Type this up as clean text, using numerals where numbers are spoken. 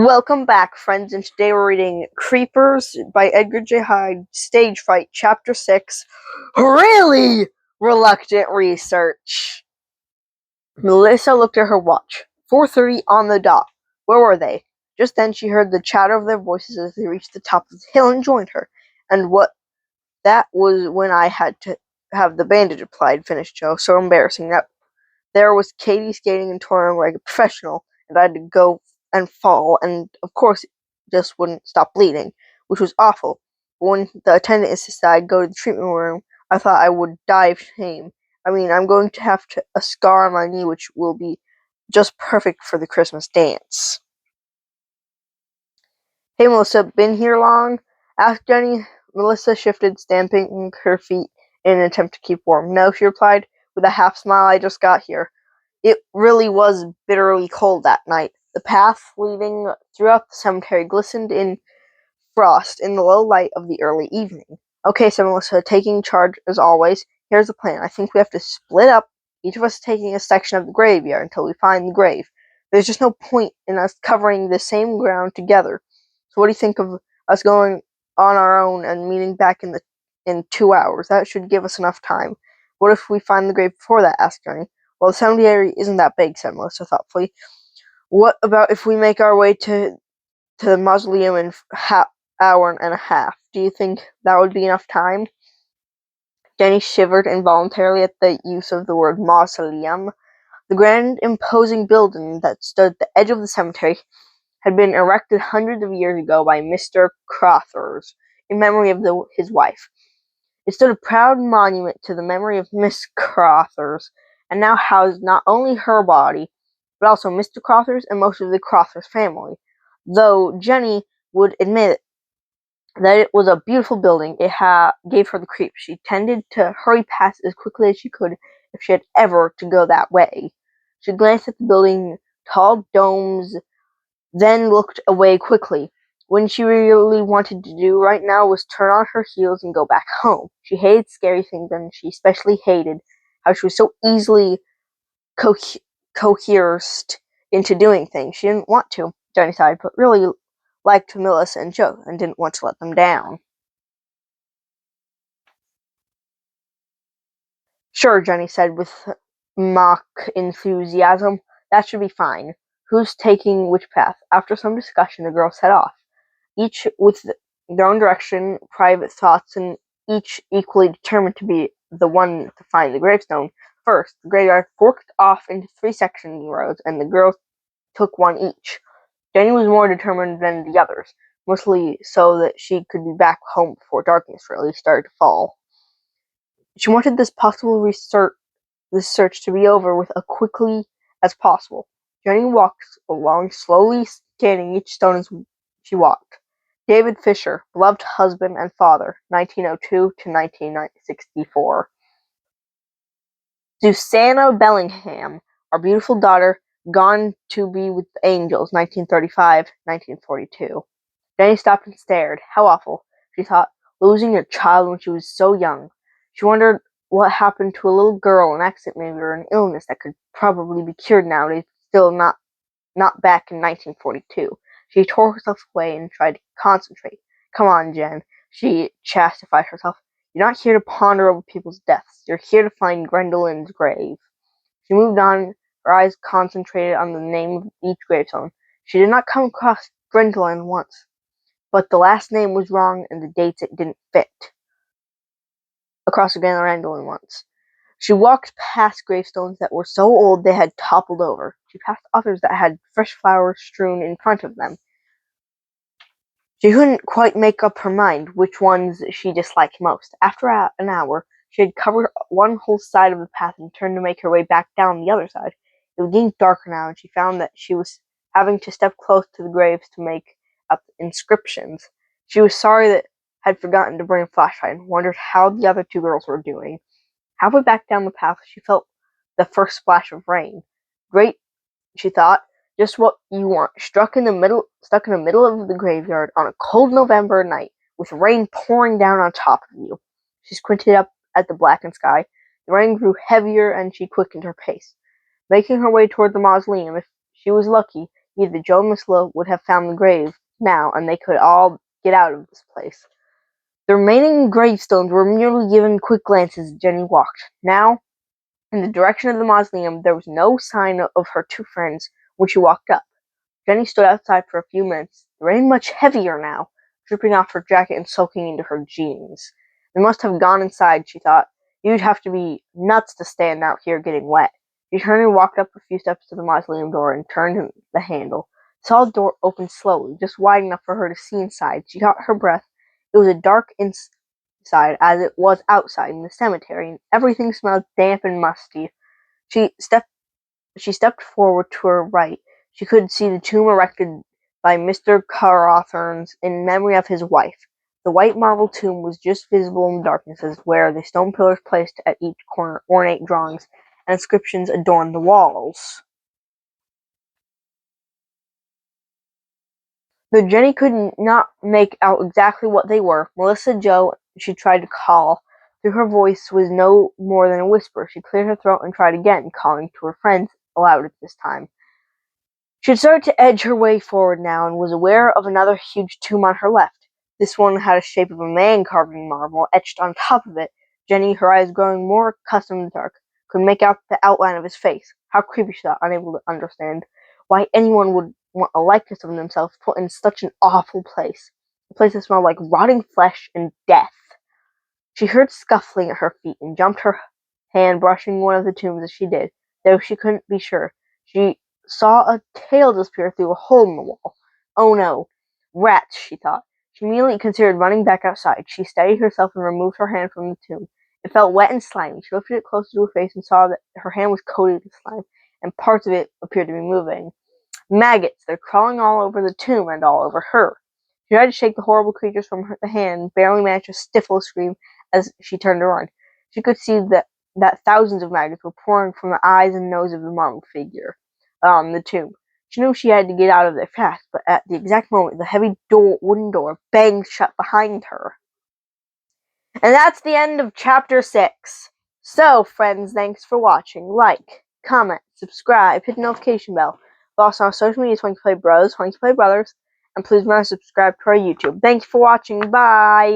Welcome back, friends, and today we're reading Creepers by Edgar J. Hyde, Stage Fright, Chapter 6, Really Reluctant Research. Melissa looked at her watch. 4:30 on the dot. Where were they? Just then she heard the chatter of their voices as they reached the top of the hill and joined her. That was when I had to have the bandage applied, finished Joe. So embarrassing. There was Katie skating and touring like a professional, and I had to go and fall, and of course it just wouldn't stop bleeding, which was awful. But when the attendant insisted I go to the treatment room, I thought I would die of shame. I'm going to have a scar on my knee, which will be just perfect for the Christmas dance. Hey, Melissa, been here long? Asked Jenny. Melissa shifted, stamping her feet in an attempt to keep warm. No, she replied with a half smile. I just got here. It really was bitterly cold that night. The path leading throughout the cemetery glistened in frost in the low light of the early evening. Okay, said Melissa, taking charge as always. Here's the plan. I think we have to split up, each of us taking a section of the graveyard until we find the grave. There's just no point in us covering the same ground together. So what do you think of us going on our own and meeting back in 2 hours? That should give us enough time. What if we find the grave before that? Asked Johnny. Well, the cemetery isn't that big, said Melissa thoughtfully. What about if we make our way to the mausoleum in hour and a half? Do you think that would be enough time? Jenny shivered involuntarily at the use of the word mausoleum. The grand, imposing building that stood at the edge of the cemetery had been erected hundreds of years ago by Mr. Crothers in memory of his wife. It stood a proud monument to the memory of Miss Crothers, and now housed not only her body, but also Mr. Crothers and most of the Crothers family. Though Jenny would admit that it was a beautiful building, it gave her the creeps. She tended to hurry past as quickly as she could if she had ever to go that way. She glanced at the building's tall domes, then looked away quickly. What she really wanted to do right now was turn on her heels and go back home. She hated scary things, and she especially hated how she was so easily coerced into doing things she didn't want to. Johnny sighed, but really liked Melissa and Joe and didn't want to let them down. Sure, Johnny said with mock enthusiasm. That should be fine. Who's taking which path? After some discussion, the girls set off, each with their own direction, private thoughts, and each equally determined to be the one to find the gravestone first. The graveyard forked off into 3 section roads, and the girls took one each. Jenny was more determined than the others, mostly so that she could be back home before darkness really started to fall. She wanted this search to be over with as quickly as possible. Jenny walked along, slowly scanning each stone as she walked. David Fisher, beloved husband and father, 1902 to 1964. Susanna Bellingham, our beautiful daughter, gone to be with the angels, 1935-1942. Jenny stopped and stared. How awful, she thought, losing a child when she was so young. She wondered what happened to a little girl, an accident maybe, or an illness that could probably be cured nowadays, still not back in 1942. She tore herself away and tried to concentrate. Come on, Jen, she chastised herself. You're not here to ponder over people's deaths. You're here to find Gwendolyn's grave. She moved on, her eyes concentrated on the name of each gravestone. She did not come across Gwendolyn once, but the last name was wrong and the dates it didn't fit. Across Gwendolyn once. She walked past gravestones that were so old they had toppled over. She passed others that had fresh flowers strewn in front of them. She couldn't quite make up her mind which ones she disliked most. After an hour, she had covered one whole side of the path and turned to make her way back down the other side. It was getting darker now, and she found that she was having to step close to the graves to make up inscriptions. She was sorry that had forgotten to bring a flashlight and wondered how the other 2 girls were doing. Halfway back down the path, she felt the first splash of rain. Great, she thought, just what you want. Stuck in the middle of the graveyard on a cold November night, with rain pouring down on top of you. She squinted up at the blackened sky. The rain grew heavier, and she quickened her pace. Making her way toward the mausoleum, if she was lucky, Either Joe and Miss Lo would have found the grave now, and they could all get out of this place. The remaining gravestones were merely given quick glances as Jenny walked. Now, in the direction of the mausoleum, there was no sign of her two friends when she walked up. Jenny stood outside for a few minutes, the rain much heavier now, dripping off her jacket and soaking into her jeans. They must have gone inside, she thought. You'd have to be nuts to stand out here getting wet. She turned and walked up a few steps to the mausoleum door and turned the handle. The solid door opened slowly, just wide enough for her to see inside. She caught her breath. It was as dark inside as it was outside in the cemetery, and everything smelled damp and musty. She stepped forward to her right. She could see the tomb erected by Mr. Carothers in memory of his wife. The white marble tomb was just visible in the darkness, as where the stone pillars placed at each corner ornate drawings and inscriptions adorned the walls. Though Jenny could not make out exactly what they were, Melissa Joe she tried to call. Though her voice was no more than a whisper, she cleared her throat and tried again, calling to her friends aloud at this time. She had started to edge her way forward now, and was aware of another huge tomb on her left. This one had the shape of a man carved in marble, etched on top of it. Jenny, her eyes growing more accustomed to the dark, could make out the outline of his face. How creepy, she thought, unable to understand why anyone would want a likeness of themselves put in such an awful place. A place that smelled like rotting flesh and death. She heard scuffling at her feet, and jumped, her hand brushing one of the tombs as she did, though she couldn't be sure. She saw a tail disappear through a hole in the wall. Oh no. Rats, she thought. She immediately considered running back outside. She steadied herself and removed her hand from the tomb. It felt wet and slimy. She lifted it closer to her face and saw that her hand was coated with slime, and parts of it appeared to be moving. Maggots, they're crawling all over the tomb and all over her. She tried to shake the horrible creatures from the hand, and barely managed to stifle a scream as she turned to run. She could see that thousands of maggots were pouring from the eyes and nose of the marble figure on the tomb. She knew she had to get out of there fast, but at the exact moment, the heavy wooden door banged shut behind her. And that's the end of Chapter 6. So, friends, thanks for watching. Like, comment, subscribe, hit the notification bell. Follow us on our social media, Funkyplaybrothers, Funkyplaybrothers, and please remember to subscribe to our YouTube. Thanks for watching. Bye!